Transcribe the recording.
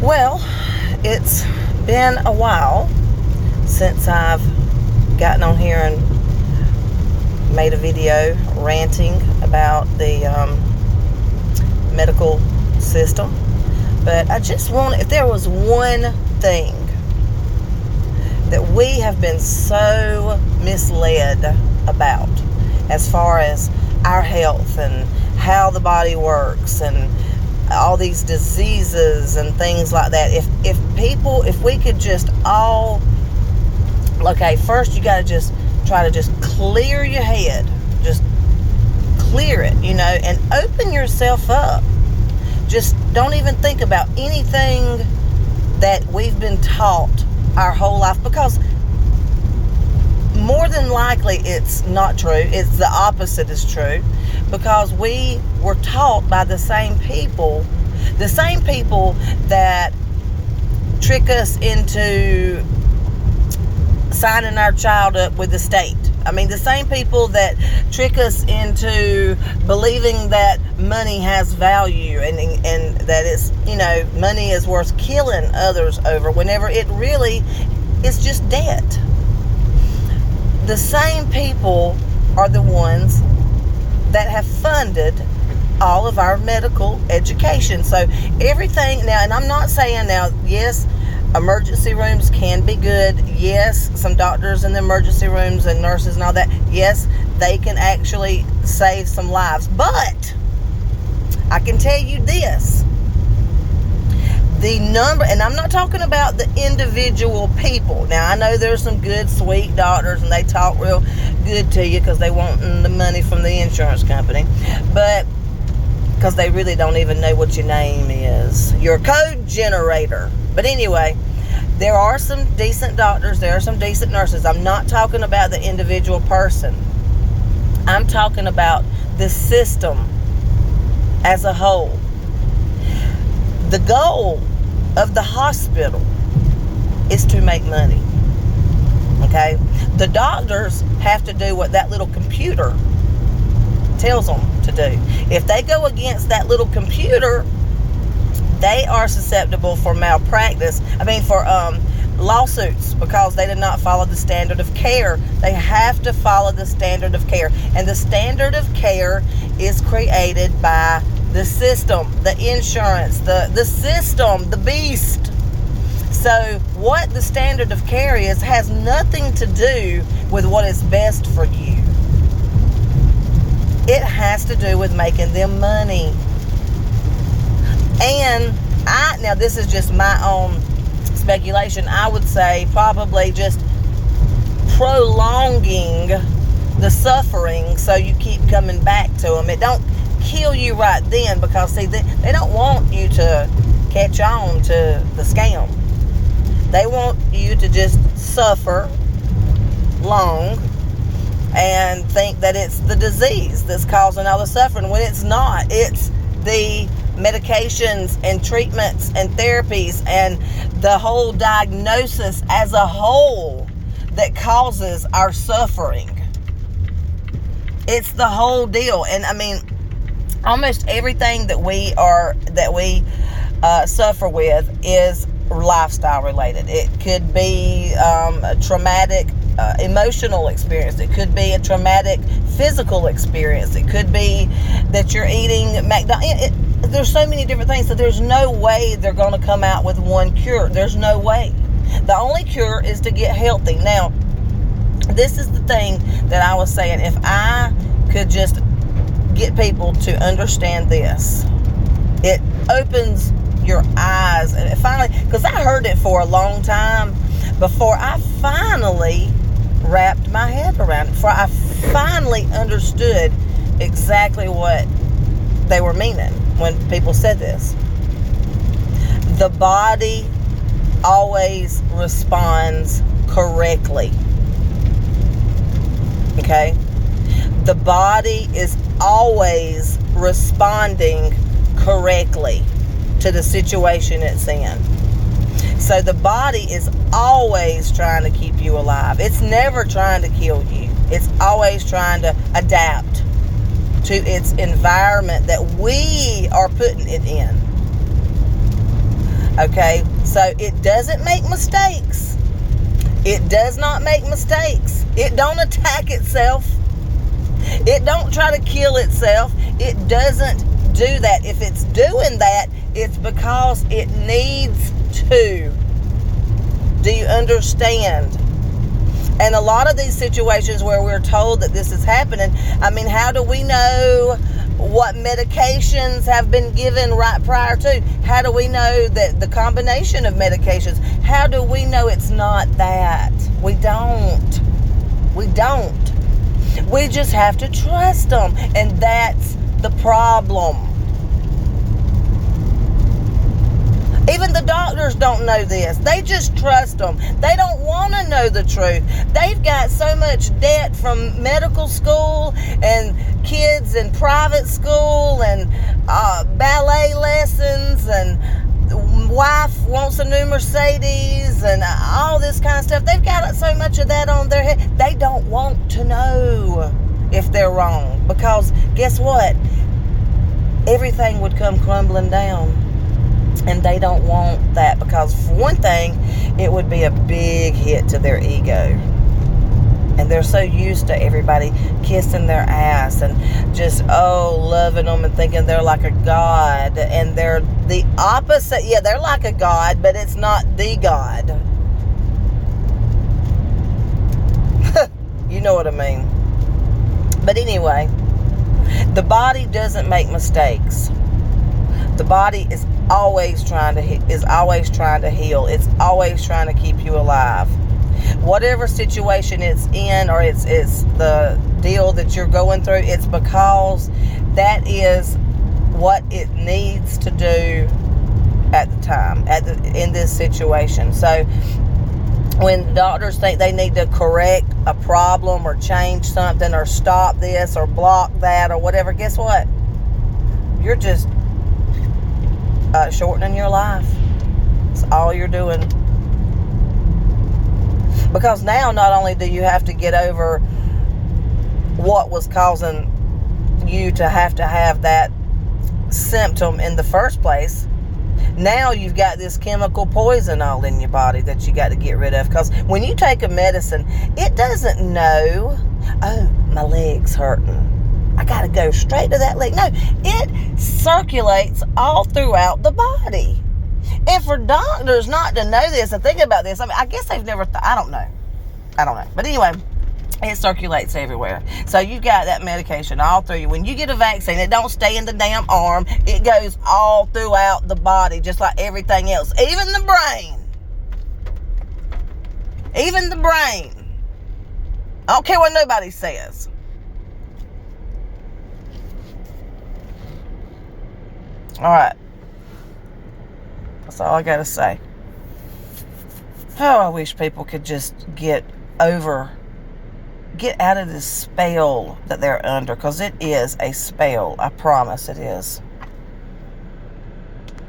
Well, it's been a while since I've gotten on here and made a video ranting about the medical system. But I just want, if there was one thing that we have been so misled about as far as our health and how the body works and all these diseases and things like that, if we could just all, okay, first you got to just try to just clear your head, just clear it, and open yourself up. Just don't even think about anything that we've been taught our whole life, because more than likely it's not true. It's the opposite is true, because we were taught by the same people that trick us into signing our child up with the state. I mean, the same people that trick us into believing that money has value and that it's, money is worth killing others over, whenever it really is just debt. The same people are the ones that have funded all of our medical education. So everything now, and I'm not saying now, yes, emergency rooms can be good. Yes, some doctors in the emergency rooms and nurses and all that, yes, they can actually save some lives. But I can tell you this, the number, and I'm not talking about the individual people. Now, I know there's some good, sweet doctors, and they talk real good to you because they want the money from the insurance company. But because they really don't even know what your name is. Your code generator. But anyway, there are some decent doctors. There are some decent nurses. I'm not talking about the individual person. I'm talking about the system as a whole. The goal of the hospital is to make money. Okay? The doctors have to do what that little computer tells them to do. If they go against that little computer, they are susceptible for malpractice. For lawsuits, because they did not follow the standard of care. They have to follow the standard of care. And the standard of care is created by the system, the insurance, the system, the beast. So what the standard of care is has nothing to do with what is best for you. It has to do with making them money. And now this is just my own speculation. I would say probably just prolonging the suffering so you keep coming back to them. It don't kill you right then, because see, they don't want you to catch on to the scam. They want you to just suffer long and think that it's the disease that's causing all the suffering, when it's not. It's the medications and treatments and therapies and the whole diagnosis as a whole that causes our suffering. It's the whole deal. And almost everything that we suffer with is lifestyle related. It could be a traumatic emotional experience. It could be a traumatic physical experience. It could be that you're eating McDonald's. There's so many different things, so there's no way they're going to come out with one cure. There's no way. The only cure is to get healthy. Now, this is the thing that I was saying. If I could just get people to understand this, it opens your eyes. And finally, because I heard it for a long time before I finally wrapped my head around it, before I finally understood exactly what they were meaning when people said this. The body always responds correctly. Okay? The body is always responding correctly to the situation it's in. So the body is always trying to keep you alive. It's never trying to kill you. It's always trying to adapt to its environment that we are putting it in. Okay? So it doesn't make mistakes. It does not make mistakes. It don't attack itself. It don't try to kill itself. It doesn't do that. If it's doing that, it's because it needs to. Do you understand? And a lot of these situations where we're told that this is happening, I mean, how do we know what medications have been given right prior to? How do we know that the combination of medications? How do we know it's not that? We don't. We don't. We just have to trust them. And that's the problem. Even the doctors don't know this. They just trust them. They don't want to know the truth. They've got so much debt from medical school and kids in private school and ballet lessons, and wife wants a new Mercedes and all this kind of stuff. They've got so much of that on their head. They don't want to know if they're wrong, because guess what? Everything would come crumbling down. And they don't want that, because for one thing, it would be a big hit to their ego. And they're so used to everybody kissing their ass and just, loving them and thinking they're like a god. And they're the opposite. Yeah, they're like a god, but it's not the God. You know what I mean. But anyway, the body doesn't make mistakes. The body is always trying to heal. It's always trying to keep you alive. Whatever situation it's in, or it's the deal that you're going through, it's because that is what it needs to do at the time, in this situation. So when doctors think they need to correct a problem or change something or stop this or block that or whatever, guess what? You're just shortening your life. That's all you're doing. Because now not only do you have to get over what was causing you to have that symptom in the first place, now you've got this chemical poison all in your body that you got to get rid of. Because when you take a medicine, it doesn't know, my leg's hurting, I got to go straight to that leg. No, it circulates all throughout the body. And for doctors not to know this and think about this, I mean, I guess they've never, I don't know. But anyway, it circulates everywhere. So you've got that medication all through you. When you get a vaccine, it don't stay in the damn arm. It goes all throughout the body, just like everything else. Even the brain. I don't care what nobody says. All right. That's all I got to say. Oh, I wish people could just get out of this spell that they're under, because it is a spell. I promise it is.